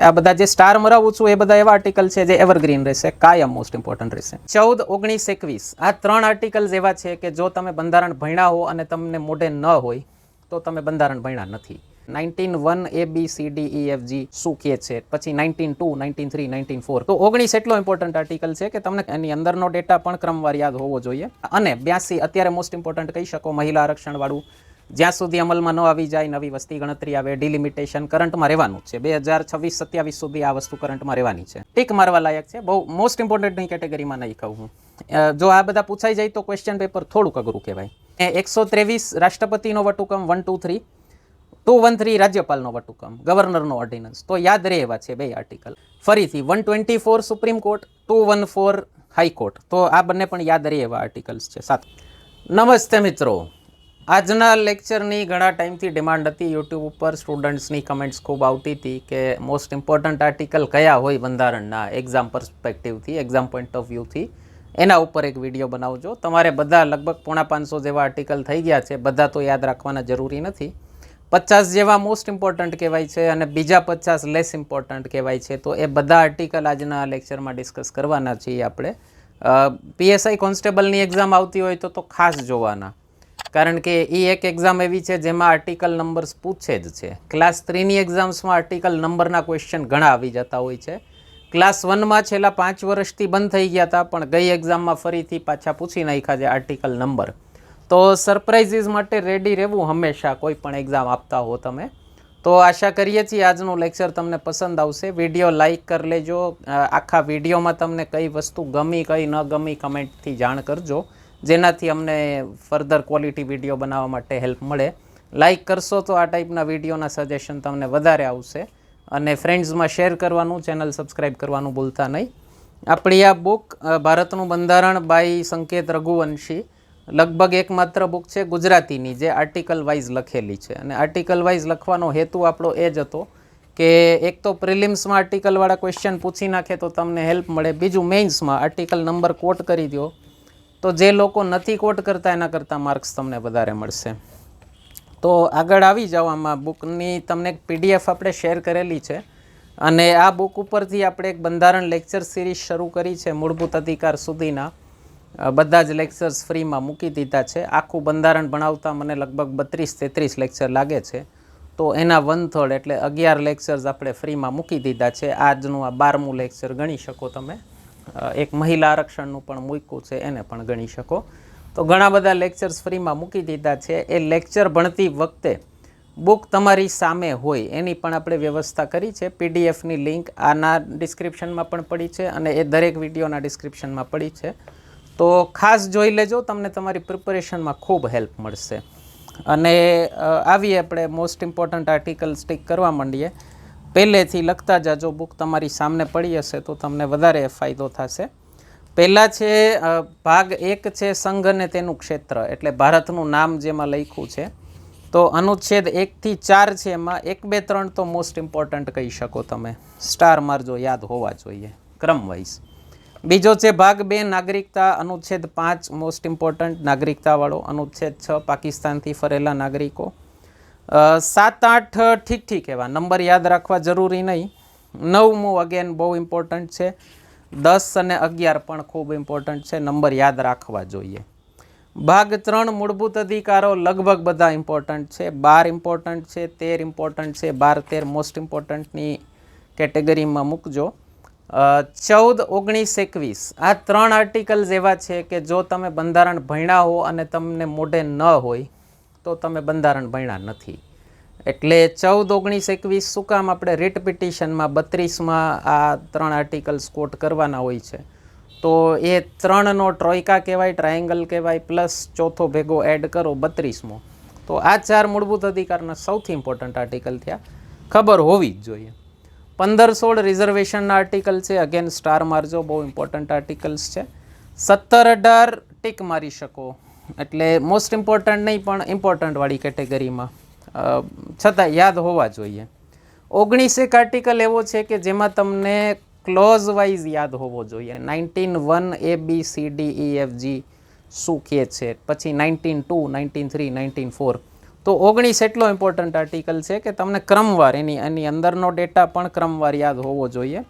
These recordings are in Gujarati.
આ બધા જે સ્ટાર મરાવું છું એ બધા એવા આર્ટિકલ છે જે એવરગ્રીન રહેશે, કાયમ મોસ્ટ ઇમ્પોર્ટન્ટ રહેશે. 14, 19, 21 આ 3 આર્ટિકલ્સ એવા છે કે જો તમે બંધારણ ભણ્યા હો અને તમને મોઢે ન હોય તો તમે બંધારણ ભણ્યા નથી. 19(1) A B C D E F G શું કહે છે, પછી 19(2), 19(3), 19(4 તો 19 એટલો ઇમ્પોર્ટન્ટ આર્ટિકલ છે કે તમને એની અંદરનો ડેટા પણ ક્રમવાર યાદ હોવો જોઈએ. અને 82 અત્યારે મોસ્ટ ઇમ્પોર્ટન્ટ કહી શકો, મહિલા આરક્ષણ વાળું જ્યાં સુધી અમલમાં ન આવી જાય, નવી વસ્તી ગણતરી આવે, ડિલિમિટેશન કરંટમાં રહેવાનું છે. 2026-27 સુધી આ વસ્તુ કરંટમાં રહેવાની છે. ટીક મારવા લાયક છે, બહુ મોસ્ટ ઇમ્પોર્ટન્ટની કેટેગરીમાં નહીં કહું હું. જો આ બધા પૂછાઈ જાય તો ક્વેશ્ચન પેપર થોડુંક અઘરું કહેવાય. 123 રાષ્ટ્રપતિનો વટહુકમ, 123 213 રાજ્યપાલનો વટહુકમ, ગવર્નરનો ઓર્ડિનન્સ, તો યાદ રહે એવા છે બે આર્ટિકલ. ફરીથી 124 સુપ્રીમ કોર્ટ, 214 હાઈકોર્ટ, તો આ બંને પણ યાદ રહે એવા આર્ટિકલ્સ છે. નમસ્તે મિત્રો, આજના લેક્ચરની ઘણા ટાઈમથી ડિમાન્ડ હતી યુટ્યુબ ઉપર. સ્ટુડન્ટ્સની કમેન્ટ્સ ખૂબ આવતી હતી કે મોસ્ટ ઇમ્પોર્ટન્ટ આર્ટિકલ કયા હોય બંધારણના એક્ઝામ પર્સપેક્ટિવથી, એક્ઝામ પોઈન્ટ ઓફ વ્યૂથી, એના ઉપર એક વિડીયો બનાવજો. તમારે બધા લગભગ 450 જેવા આર્ટિકલ થઈ ગયા છે, બધા તો યાદ રાખવાના જરૂરી નથી. 50 જેવા મોસ્ટ ઇમ્પોર્ટન્ટ કહેવાય છે અને બીજા 50 લેસ ઇમ્પોર્ટન્ટ કહેવાય છે. તો એ બધા આર્ટિકલ આજના લેક્ચરમાં ડિસ્કસ કરવાના છીએ આપણે. PSI કોન્સ્ટેબલની એક્ઝામ આવતી હોય તો ખાસ જોવાના, કારણ કે એ એક એક્ઝામ એવી છે જેમાં આર્ટિકલ નંબર્સ પૂછે જ છે. ક્લાસ 3ની એક્ઝામ્સમાં આર્ટિકલ નંબરના ક્વેશ્ચન ઘણા આવી જતા હોય છે. ક્લાસ 1માં છેલ્લા 5 વર્ષથી બંધ થઈ ગયા હતા, પણ ગઈ એક્ઝામમાં ફરીથી પાછા પૂછી નાખ્યા છે આર્ટિકલ નંબર. તો સરપ્રાઇઝીસ માટે રેડી રહેવું હંમેશા, કોઈ પણ એક્ઝામ આપતા હો તમે. તો આશા કરીએ છીએ આજનું લેક્ચર તમને પસંદ આવશે. વિડીયો લાઇક કરી લેજો. આખા વિડીયોમાં તમને કઈ વસ્તુ ગમી કઈ ન ગમી કમેન્ટથી જાણ કરજો, જેનાથી અમને ફર્ધર ક્વોલિટી વિડીયો બનાવવા માટે હેલ્પ મળે. લાઇક કરશો તો આ ટાઈપના વિડીયોના સજેશન તમને વધારે આવશે. અને ફ્રેન્ડ્સમાં શેર કરવાનું, ચેનલ સબસ્ક્રાઈબ કરવાનું ભૂલતા નહીં. આપણી આ બુક ભારતનું બંધારણ બાય સંકેત રઘુવંશી લગભગ એકમાત્ર બુક છે ગુજરાતીની જે આર્ટિકલ વાઇઝ લખેલી છે. અને આર્ટિકલ વાઇઝ લખવાનો હેતુ આપણો એ જ હતો કે એક તો પ્રિલિમ્સમાં આર્ટિકલવાળા ક્વેશ્ચન પૂછી નાખે તો તમને હેલ્પ મળે, બીજું મેઇન્સમાં આર્ટિકલ નંબર કોટ કરી દો તો જે લોકો નથી કોટ કરતા એના કરતાં માર્ક્સ તમને વધારે મળશે. તો આગળ આવી જાઓ. આમાં બુકની તમને એક PDF આપણે શેર કરેલી છે અને આ બુક ઉપરથી આપણે એક બંધારણ લેક્ચર સિરીઝ શરૂ કરી છે. મૂળભૂત અધિકાર સુધીના બધા જ લેક્ચર્સ ફ્રીમાં મૂકી દીધા છે. આખું બંધારણ ભણાવતા મને લગભગ 32-33 લેક્ચર લાગે છે, તો એના 1/3 એટલે 11 લેક્ચર્સ આપણે ફ્રીમાં મૂકી દીધા છે. આજનું આ 12મું લેક્ચર ગણી શકો તમે. એક મહિલા આરક્ષણનું પણ મૂક્યું છે, એને પણ ગણી શકો. તો ઘણા બધા લેક્ચર્સ ફ્રીમાં મૂકી દીધા છે. એ લેક્ચર ભણતી વખતે બુક તમારી સામે હોય એની પણ આપણે વ્યવસ્થા કરી છે. PDFની લિંક આના ડિસ્ક્રિપ્શનમાં પણ પડી છે અને એ દરેક વિડીયોના ડિસ્ક્રિપ્શનમાં પડી છે. તો ખાસ જોઈ લેજો, તમને તમારી પ્રિપરેશનમાં ખૂબ હેલ્પ મળશે. અને આવીએ આપણે મોસ્ટ ઇમ્પોર્ટન્ટ આર્ટિકલ સ્ટીક કરવા માંડીએ. પહેલેથી લખતા જાજો, બુક તમારી સામે પડી હશે તો તમને વધારે ફાયદો થશે. પહેલાં છે ભાગ 1 છે સંઘ અને તેનું ક્ષેત્ર, એટલે ભારતનું નામ જેમાં લખ્યું છે. તો અનુચ્છેદ 1 થી 4 છે, એમાં 1, 2, 3 તો મોસ્ટ ઇમ્પોર્ટન્ટ કહી શકો તમે. સ્ટાર મારજો, યાદ હોવા જોઈએ ક્રમ વાઇઝ. બીજો છે ભાગ 2 નાગરિકતા, અનુચ્છેદ 5 મોસ્ટ ઇમ્પોર્ટન્ટ નાગરિકતાવાળો. અનુચ્છેદ 6 પાકિસ્તાનથી ફરેલા નાગરિકો. 7, 8 ઠીક એવા નંબર યાદ રાખવા જરૂરી નહીં. 9મું અગેન બહુ ઇમ્પોર્ટન્ટ છે. 10 અને 11 પણ ખૂબ ઇમ્પોર્ટન્ટ છે, નંબર યાદ રાખવા જોઈએ. ભાગ 3 મૂળભૂત અધિકારો લગભગ બધા ઇમ્પોર્ટન્ટ છે. 12 ઇમ્પોર્ટન્ટ છે, 13 ઇમ્પોર્ટન્ટ છે. 12, 13 મોસ્ટ ઇમ્પોર્ટન્ટની કેટેગરીમાં મૂકજો. 14, 19, 21 આ 3 આર્ટિકલ્સ એવા છે કે જો તમે બંધારણ ભણ્યા હો અને તમને મોઢે ન હોય તો તમે બંધારણ ભણ્યા નથી. એટલે 14, 19, 21 શું કામ આપણે રીટ પિટિશનમાં 32માં આ 3 આર્ટિકલ્સ કોટ કરવાના હોય છે. તો એ 3નો ટ્રોયકા કહેવાય, ટ્રાયેંગલ કહેવાય, પ્લસ ચોથો ભેગો એડ કરો 32મો. તો આ 4 મૂળભૂત અધિકારના સૌથી ઇમ્પોર્ટન્ટ આર્ટિકલ થયા, ખબર હોવી જ જોઈએ. 15, 16 રિઝર્વેશનના આર્ટિકલ છે, અગેન સ્ટાર મારજો, બહુ ઇમ્પોર્ટન્ટ આર્ટિકલ્સ છે. 17, 18 ટીક મારી શકો, એટલે મોસ્ટ ઇમ્પોર્ટન્ટ નહીં પણ ઇમ્પોર્ટન્ટવાળી કેટેગરીમાં, છતાં યાદ હોવા જોઈએ. 19 એક આર્ટિકલ એવો છે કે જેમાં તમને ક્લોઝ વાઇઝ યાદ હોવો જોઈએ. 19(1) A B C D E F G શું કહે છે, પછી 19(2), 19(3), 19(4 તો તો 19 એટલો ઇમ્પોર્ટન્ટ આર્ટિકલ છે કે તમને ક્રમવાર એની અંદરનો ડેટા પણ ક્રમવાર યાદ હોવો જોઈએ.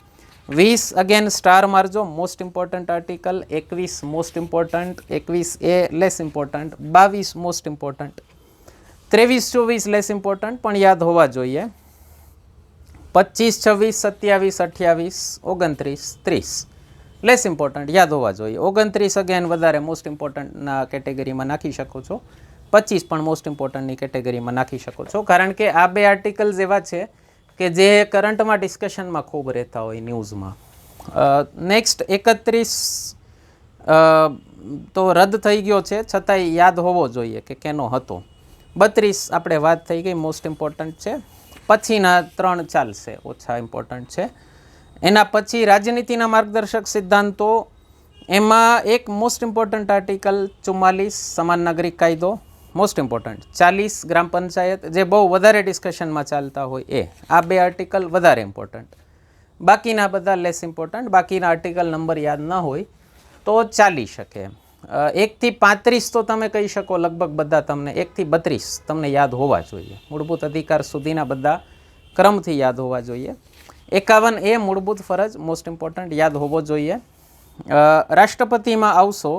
20 અગેન સ્ટાર મારજો, most important article. 21 most important, 21A less important, 22 most important, 23 24 less important પણ યાદ હોવા જોઈએ. 25 26 27 28 29 30 લેસ ઇમ્પોર્ટન્ટ યાદ હોવા જોઈએ. 29 અગેન વધારે મોસ્ટ ઇમ્પોર્ટન્ટના કેટેગરીમાં નાખી શકો છો. 25 પણ મોસ્ટ ઇમ્પોર્ટન્ટની કેટેગરીમાં નાખી શકો છો, કારણ કે આ બે આર્ટિકલ્સ એવા છે કે જે કરંટમાં ડિસ્કશનમાં ખૂબ રહેતા હોય ન્યૂઝમાં. નેક્સ્ટ 31 તો રદ થઈ ગયો છે, છતાંય યાદ હોવો જોઈએ કે કેનો હતો. 32 આપણે વાત થઈ ગઈ, મોસ્ટ ઇમ્પોર્ટન્ટ છે. પછીના 3 ચાલશે, ઓછા ઇમ્પોર્ટન્ટ છે. એના પછી રાજનીતિના માર્ગદર્શક સિદ્ધાંતો, એમાં એક મોસ્ટ ઇમ્પોર્ટન્ટ આર્ટિકલ 44 સમાન નાગરિક કાયદો, મોસ્ટ ઇમ્પોર્ટન્ટ. 40 ગ્રામ પંચાયત, જે બહુ વધારે ડિસ્કશનમાં ચાલતા હોય એ. આ બે આર્ટિકલ વધારે ઇમ્પોર્ટન્ટ, બાકીના બધા લેસ ઇમ્પોર્ટન્ટ. બાકીના આર્ટિકલ નંબર યાદ ન હોય તો ચાલી શકે. 1 થી 35 તો તમે કહી શકો લગભગ બધા તમને, 1 થી 32 તમને યાદ હોવા જોઈએ. મૂળભૂત અધિકાર સુધીના બધા ક્રમથી યાદ હોવા જોઈએ. 51A મૂળભૂત ફરજ, મોસ્ટ ઇમ્પોર્ટન્ટ યાદ હોવો જોઈએ. રાષ્ટ્રપતિમાં આવશો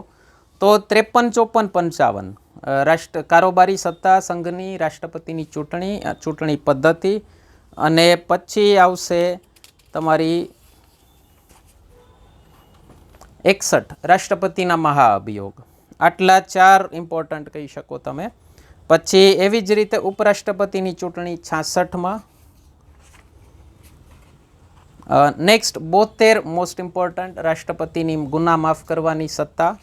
તો 53 54 55 કારોબારી સત્તા સંઘની, રાષ્ટ્રપતિની ચૂંટણી પદ્ધતિ, અને પછી આવશે તમારી 61 રાષ્ટ્રપતિના મહાઅભિયોગ. આટલા 4 ઇમ્પોર્ટન્ટ કહી શકો તમે. પછી એવી જ રીતે ઉપરાષ્ટ્રપતિની ચૂંટણી 66માં. નેક્સ્ટ 72 મોસ્ટ ઇમ્પોર્ટન્ટ, રાષ્ટ્રપતિની ગુના માફ કરવાની સત્તા.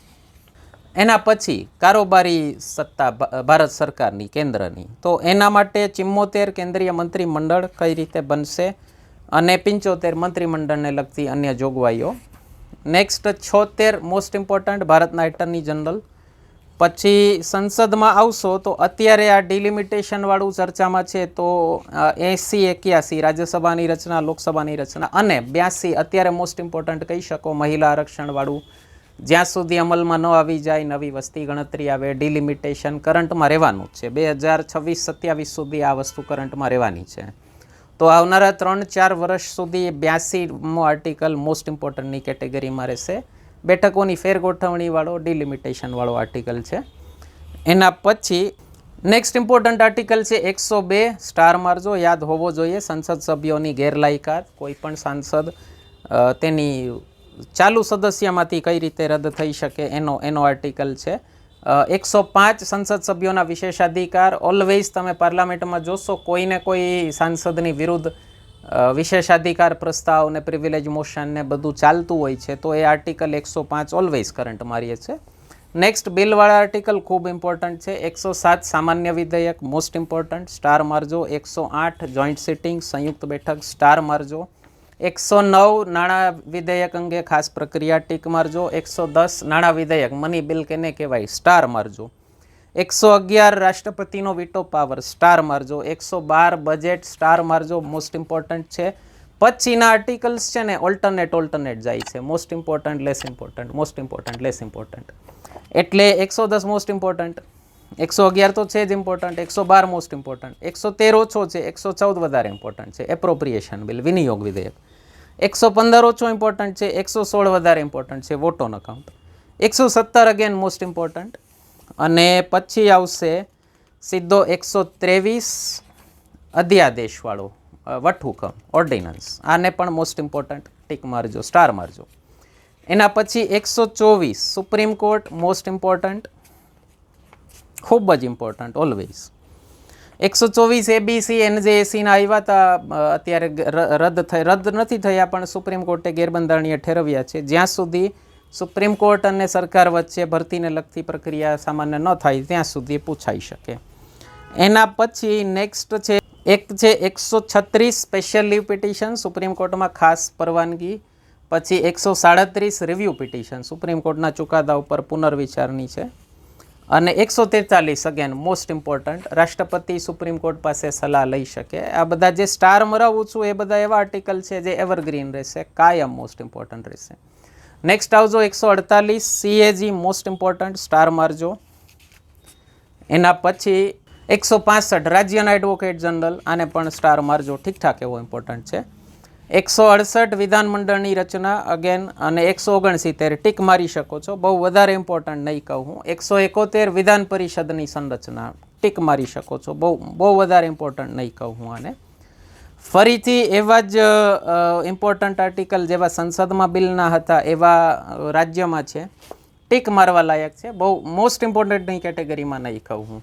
એના પછી કારોબારી સત્તા ભારત સરકારની, કેન્દ્રની. તો એના માટે 74 કેન્દ્રીય મંત્રીમંડળ કઈ રીતે બનશે, અને 75 મંત્રીમંડળને લગતી અન્ય જોગવાઈઓ. નેક્સ્ટ 76 મોસ્ટ ઇમ્પોર્ટન્ટ, ભારતના એટર્ની જનરલ. પછી સંસદમાં આવશો તો અત્યારે આ ડિલિમિટેશનવાળું ચર્ચામાં છે, તો 80 81 રાજ્યસભાની રચના, લોકસભાની રચના, અને 82 અત્યારે મોસ્ટ ઇમ્પોર્ટન્ટ કહી શકો મહિલા આરક્ષણવાળું. જ્યાં સુધી અમલમાં ન આવી જાય, નવી વસ્તી ગણતરી આવે, ડિલિમિટેશન કરંટમાં રહેવાનું છે. 2026-27 સુધી આ વસ્તુ કરંટમાં રહેવાની છે. તો આવનારા 3-4 વર્ષ સુધી 82મો આર્ટિકલ મોસ્ટ ઇમ્પોર્ટન્ટની કેટેગરીમાં રહેશે. બેઠકોની ફેરગોઠવણીવાળો, ડિલિમિટેશનવાળો આર્ટિકલ છે. એના પછી નેક્સ્ટ ઇમ્પોર્ટન્ટ આર્ટિકલ છે 102, સ્ટાર મારજો, યાદ હોવો જોઈએ. સંસદ સભ્યોની ગેરલાયકાત, કોઈ પણ સાંસદ તેની ચાલુ સદસ્યમાંથી કઈ રીતે રદ થઈ શકે એનો આર્ટિકલ છે. 105 સંસદ સભ્યોના વિશેષાધિકાર. ઓલવેઝ તમે પાર્લામેન્ટમાં જોશો કોઈને કોઈ સાંસદની વિરુદ્ધ વિશેષાધિકાર પ્રસ્તાવ ને પ્રિવિલેજ મોશન ને બધું ચાલતું હોય છે, તો એ આર્ટિકલ 105 ઓલવેઝ કરંટ મારીએ છે. નેક્સ્ટ બિલવાળા આર્ટિકલ ખૂબ ઇમ્પોર્ટન્ટ છે. 107 સામાન્ય વિધેયક, મોસ્ટ ઇમ્પોર્ટન્ટ, સ્ટાર મારજો. 108 જોઈન્ટ સિટિંગ, સંયુક્ત બેઠક, સ્ટાર મારજો. 109 નાણાં વિધેયક અંગે ખાસ પ્રક્રિયા, ટીક મારજો. 110 નાણાં વિધેયક, મની બિલ કેને કહેવાય, સ્ટાર મારજો. 111 રાષ્ટ્રપતિનો વીટો પાવર, સ્ટાર મારજો. 112 બજેટ, સ્ટાર મારજો, મોસ્ટ ઇમ્પોર્ટન્ટ છે. પછીના આર્ટિકલ્સ છે ને ઓલ્ટરનેટ જાય છે. Most important, less important, most important, less important. એટલે 110 મોસ્ટ ઇમ્પોર્ટન્ટ, 111 તો છે જ ઇમ્પોર્ટન્ટ, 112 મોસ્ટ ઇમ્પોર્ટન્ટ, 113 ઓછો છે, 114 વધારે ઇમ્પોર્ટન્ટ છે, એપ્રોપ્રિએશન બિલ, વિનિયોગ વિધેયક. 115 ઓછો ઇમ્પોર્ટન્ટ છે, 116 વધારે ઇમ્પોર્ટન્ટ છે, vote on account. 117 again most important. અને પછી આવશે સીધો 123 અધ્યાદેશવાળો, વટહુકમ, ઓર્ડિનન્સ. આને પણ મોસ્ટ ઇમ્પોર્ટન્ટ, ટીક મારજો, સ્ટાર મારજો. એના પછી 124 સુપ્રીમ કોર્ટ, મોસ્ટ ઇમ્પોર્ટન્ટ, ખૂબ જ ઇમ્પોર્ટન્ટ ઓલવેઝ. 124 એબીસી એનજેએસીના આવ્યા હતા, અત્યારે રદ નથી થયા, પણ સુપ્રીમ કોર્ટે ગેરબંધારણીય ઠેરવ્યા છે. જ્યાં સુધી સુપ્રીમ કોર્ટ અને સરકાર વચ્ચે ભરતીને લગતી પ્રક્રિયા સામાન્ય ન થાય ત્યાં સુધી પૂછાઈ શકે. એના પછી નેક્સ્ટ છે એક છે 136 સ્પેશિયલ લીવ પિટિશન, સુપ્રીમ કોર્ટમાં ખાસ પરવાનગી. પછી 137 રિવ્યૂ પિટિશન, સુપ્રીમ કોર્ટના ચુકાદા ઉપર પુનર્વિચારની છે. અને 143 અગેન મોસ્ટ ઇમ્પોર્ટન્ટ, રાષ્ટ્રપતિ સુપ્રીમ કોર્ટ પાસે સલાહ લઈ શકે. આ બધા જે સ્ટાર મરાવું છું એ બધા એવા આર્ટિકલ છે જે એવરગ્રીન રહેશે, કાયમ મોસ્ટ ઇમ્પોર્ટન્ટ રહેશે. નેક્સ્ટ આવજો 148 સીએજી, મોસ્ટ ઇમ્પોર્ટન્ટ, સ્ટાર મારજો. એના પછી 165 રાજ્યના એડવોકેટ જનરલ, આને પણ સ્ટાર મારજો, ઠીકઠાક એવો ઇમ્પોર્ટન્ટ છે. 168 વિધાનમંડળની રચના અગેન, અને 169 ટીક મારી શકો છો, બહુ વધારે ઇમ્પોર્ટન્ટ નહીં કહું હું. 171 વિધાન પરિષદની સંરચના, ટીક મારી શકો છો, બહુ વધારે ઇમ્પોર્ટન્ટ નહીં કહું હું આને. ફરીથી એવા જ ઇમ્પોર્ટન્ટ આર્ટિકલ જેવા સંસદમાં બિલના હતા એવા રાજ્યમાં છે, ટીક મારવા લાયક છે, બહુ મોસ્ટ ઇમ્પોર્ટન્ટની કેટેગરીમાં નહીં કહું હું.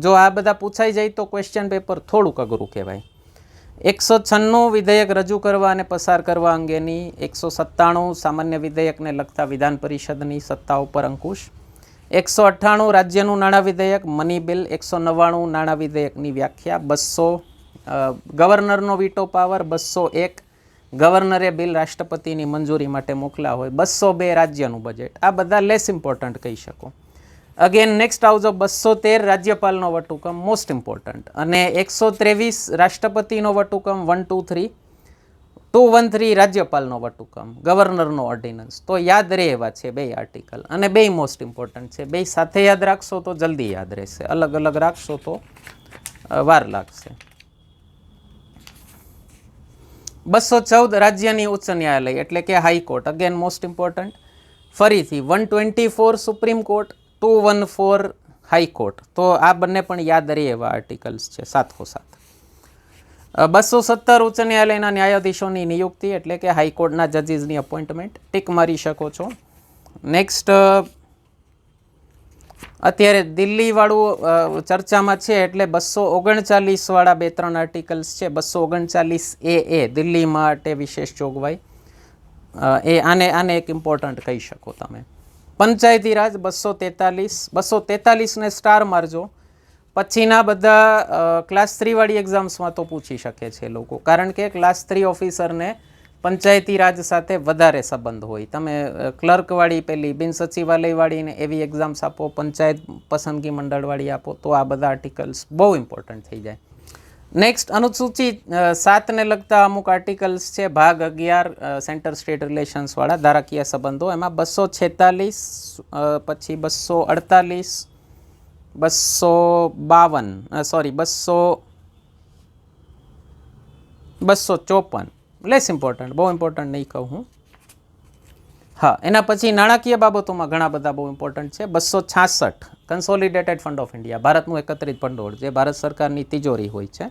જો આ બધા પૂછાઈ જાય તો ક્વેશ્ચન પેપર થોડુંક અઘરું કહેવાય. 196 વિધેયક રજૂ કરવા અને પસાર કરવા અંગેની, 197 સામાન્ય વિધેયકને લગતા વિધાન પરિષદની સત્તા ઉપર અંકુશ, 198 રાજ્યનું નાણાં વિધેયક મની બિલ, 199 નાણાં વિધેયકની વ્યાખ્યા, 200 ગવર્નરનો વીટો પાવર, 201 ગવર્નરે બિલ રાષ્ટ્રપતિની મંજૂરી માટે મોકલ્યા હોય, 202 રાજ્યનું બજેટ. આ બધા લેસ ઇમ્પોર્ટન્ટ કહી શકો. અગેન નેક્સ્ટ આવજો 213 રાજ્યપાલનો વટહુકમ, મોસ્ટ ઇમ્પોર્ટન્ટ, અને 123 રાષ્ટ્રપતિનો વટહુકમ, 123 213 રાજ્યપાલનો વટહુકમ, ગવર્નરનો ઓર્ડિનન્સ. તો યાદ રહે એવા છે બે આર્ટિકલ, અને બે મોસ્ટ ઇમ્પોર્ટન્ટ છે. બે સાથે યાદ રાખશો તો જલ્દી યાદ રહેશે, અલગ અલગ રાખશો તો વાર લાગશે. 214 રાજ્યની ઉચ્ચ ન્યાયાલય એટલે કે હાઈકોર્ટ, અગેન મોસ્ટ ઇમ્પોર્ટન્ટ. ફરીથી 124 સુપ્રીમ કોર્ટ, 214 હાઈકોર્ટ. તો આ બંને પણ યાદ રહે એવા આર્ટિકલ્સ છે સાથો સાથ. 217 ઉચ્ચ ન્યાયાલયના ન્યાયાધીશોની નિયુક્તિ એટલે કે હાઈકોર્ટના જજીસની અપોઇન્ટમેન્ટ, ટીક મારી શકો છો. નેક્સ્ટ અત્યારે દિલ્હીવાળું ચર્ચામાં છે એટલે 239 વાળા 2-3 આર્ટિકલ્સ છે. 239 એ દિલ્હી માટે વિશેષ જોગવાઈ, આને એક ઇમ્પોર્ટન્ટ કહી શકો તમે. પંચાયતી રાજ 243 ને સ્ટાર મારજો. પછીના બધા ક્લાસ 3 વાળી એક્ઝામ્સમાં તો પૂછી શકે છે લોકો, કારણ કે ક્લાસ 3 ઓફિસરને પંચાયતી રાજ સાથે વધારે સંબંધ હોય. તમે ક્લર્કવાળી પેલી બિન સચિવાલયવાળી ને એવી એક્ઝામ્સ આપો, પંચાયત પસંદગી મંડળવાળી આપો, તો આ બધા આર્ટિકલ્સ બહુ ઇમ્પોર્ટન્ટ થઈ જાય. નેક્સ્ટ અનુસૂચિ 7 ને લગતા અમુક આર્ટિકલ્સ છે. ભાગ 11 સેન્ટર સ્ટેટ રિલેશન્સવાળા ધારાકીય સંબંધો, એમાં 246 પછી 248 254 લેસ ઇમ્પોર્ટન્ટ, બહુ ઇમ્પોર્ટન્ટ નહીં કહું હું. હા, એના પછી નાણાકીય બાબતોમાં ઘણા બધા બહુ ઇમ્પોર્ટન્ટ છે. 266 કન્સોલિડેટેડ ફંડ ઓફ ઇન્ડિયા, ભારતનું એકત્રિત ભંડોળ, જે ભારત સરકારની તિજોરી હોય છે.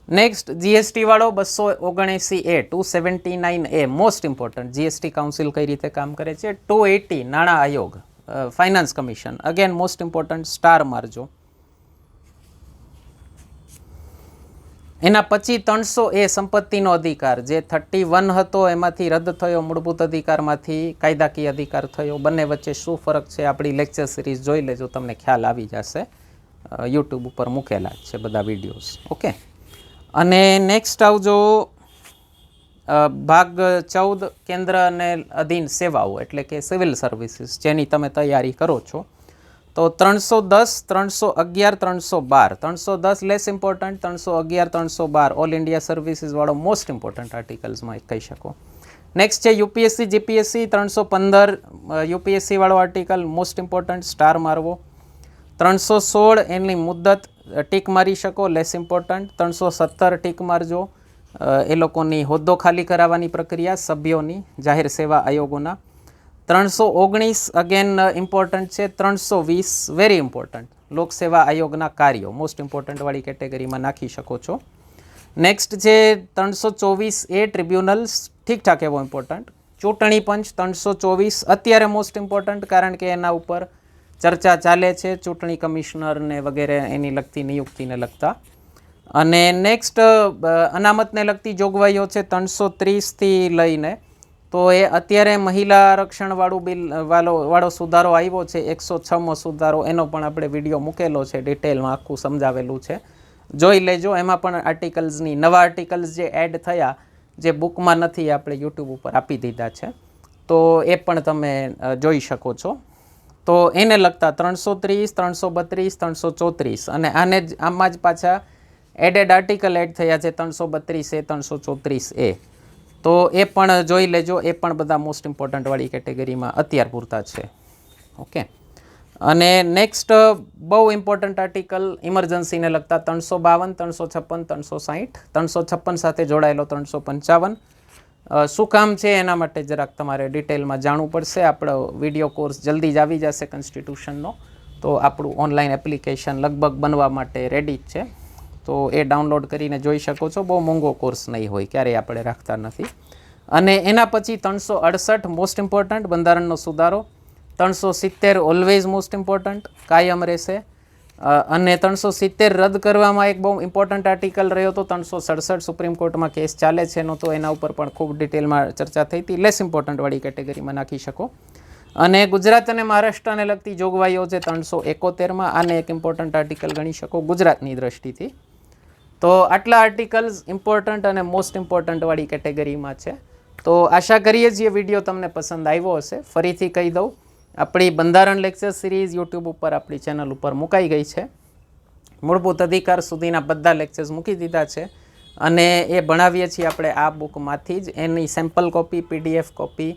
નેક્સ્ટ જીએસટી વાળો 279A, 279A most important, GST council કઈ રીતે કામ કરે છે. 280 નાણાં આયોગ, finance commission, again most important, star મારજો. એના પછી 300A સંપત્તિનો અધિકાર, જે 31 હતો એમાંથી રદ થયો, મૂળભૂત અધિકારમાંથી કાયદાકીય અધિકાર થયો. બંને વચ્ચે શું ફરક છે આપણી લેક્ચર સિરીઝ જોઈ લેજો, તમને ખ્યાલ આવી જશે. યુટ્યુબ ઉપર મૂકેલા જ છે બધા વિડીયોઝ. ઓકે, અને નેક્સ્ટ આવજો ભાગ 14 કેન્દ્ર અને અધીન સેવાઓ એટલે કે સિવિલ સર્વિસીસ, જેની તમે તૈયારી કરો છો. તો 310, 311, 312, 310 less important, 311, 312 all India services વાળો મોસ્ટ ઇમ્પોર્ટન્ટ આર્ટિકલ્સમાં કહી શકો. નેક્સ્ટ છે યુપીએસસી જીપીએસસી, 315 યુપીએસસી વાળો આર્ટિકલ મોસ્ટ ઇમ્પોર્ટન્ટ, સ્ટાર મારવો. 316 એની મુદ્દત, ટીક મારી શકો, લેસ ઇમ્પોર્ટન્ટ. 317 ટીક મારજો, એ લોકોની હોદ્દો ખાલી કરાવવાની પ્રક્રિયા સભ્યોની જાહેર સેવા આયોગોના. 319 અગેન ઇમ્પોર્ટન્ટ છે. 320 વેરી ઇમ્પોર્ટન્ટ, લોકસેવા આયોગના કાર્યો, મોસ્ટ ઇમ્પોર્ટન્ટ વાળી કેટેગરીમાં નાખી શકો છો. નેક્સ્ટ છે 324A ટ્રિબ્યુનલ્સ, ઠીકઠાક એવો ઇમ્પોર્ટન્ટ. ચૂંટણી પંચ 324 અત્યારે મોસ્ટ ઇમ્પોર્ટન્ટ, કારણ કે એના ઉપર ચર્ચા ચાલે છે, ચૂંટણી કમિશનર ને વગેરે એની લગતી નિયુક્તિને લગતા. અને નેક્સ્ટ અનામતને લગતી જોગવાઈઓ છે 330થી લઈને. તો એ અત્યારે મહિલા આરક્ષણવાળું બિલ વાળો સુધારો આવ્યો છે, 106મો સુધારો, એનો પણ આપણે વિડીયો મૂકેલો છે, ડિટેલમાં આખું સમજાવેલું છે, જોઈ લેજો. એમાં પણ આર્ટિકલ્સની નવા આર્ટિકલ્સ જે એડ થયા, જે બુકમાં નથી, આપણે યુટ્યુબ ઉપર આપી દીધા છે, તો એ પણ તમે જોઈ શકો છો. તો એને લગતા 330, 332, 334, અને આમાં જ પાછા એડેડ આર્ટિકલ એડ થયા છે 332A, 334A. તો એ પણ જોઈ લેજો, એ પણ બધા મોસ્ટ ઇમ્પોર્ટન્ટ વાળી કેટેગરીમાં અત્યાર પૂરતા છે. ઓકે, અને નેક્સ્ટ બહુ ઇમ્પોર્ટન્ટ આર્ટિકલ ઇમરજન્સીને લગતા 352, 356, 360, 356 સાથે જોડાયેલો 355 શું કામ છે એના માટે જરાક તમારે ડિટેલમાં જાણવું પડશે. આપણો વિડીયો કોર્સ જલ્દી જ આવી જશે કોન્સ્ટિટ્યુશનનો, તો આપણું ઓનલાઈન એપ્લિકેશન લગભગ બનવા માટે રેડી જ છે, તો એ ડાઉનલોડ કરીને જોઈ શકો છો. બહુ મોંઘો કોર્સ નહીં હોય, ક્યારેય આપણે રાખતા નથી. અને એના પછી 368 મોસ્ટ ઇમ્પોર્ટન્ટ બંધારણનો સુધારો, 370 ઓલવેઝ મોસ્ટ ઇમ્પોર્ટન્ટ કાયમ રહેશે, અને 370 રદ કરવામાં એક બહુ ઇમ્પોર્ટન્ટ આર્ટિકલ રહ્યો હતો 367 સુપ્રીમ કોર્ટમાં કેસ ચાલે છે એનો, તો એના ઉપર પણ ખૂબ ડિટેલમાં ચર્ચા થઈ હતી. લેસ ઇમ્પોર્ટન્ટવાળી કેટેગરીમાં નાખી શકો. અને ગુજરાત અને મહારાષ્ટ્રને લગતી જોગવાઈઓ છે 371માં, આને એક ઇમ્પોર્ટન્ટ આર્ટિકલ ગણી શકો ગુજરાતની દ્રષ્ટિથી. તો આટલા આર્ટિકલ્સ ઇમ્પોર્ટન્ટ અને મોસ્ટ ઇમ્પોર્ટન્ટવાળી કેટેગરીમાં છે. તો આશા કરીએ છીએ વિડીયો તમને પસંદ આવ્યો હશે. ફરીથી કહી દઉં, આપણી બંધારણ લેક્ચર સિરીઝ યુટ્યુબ ઉપર આપણી ચેનલ ઉપર મુકાઈ ગઈ છે. મૂળભૂત અધિકાર સુધીના બધા લેક્ચર્સ મૂકી દીધા છે, અને એ ભણાવીએ છીએ આપણે આ બુકમાંથી જ. એની સેમ્પલ કોપી, PDF કોપી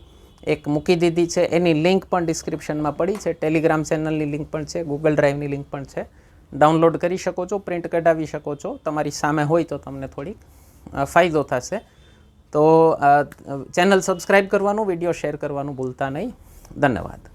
એક મૂકી દીધી છે, એની લિંક પણ ડિસ્ક્રિપ્શનમાં પડી છે. ટેલિગ્રામ ચેનલની લિંક પણ છે, ગૂગલ ડ્રાઈવની લિંક પણ છે. ડાઉનલોડ કરી શકો છો, પ્રિન્ટ કઢાવી શકો છો. તમારી સામે હોય તો તમને થોડીક ફાયદો થશે. તો ચેનલ સબસ્ક્રાઈબ કરવાનું, વિડીયો શેર કરવાનું ભૂલતા નહીં. ધન્યવાદ.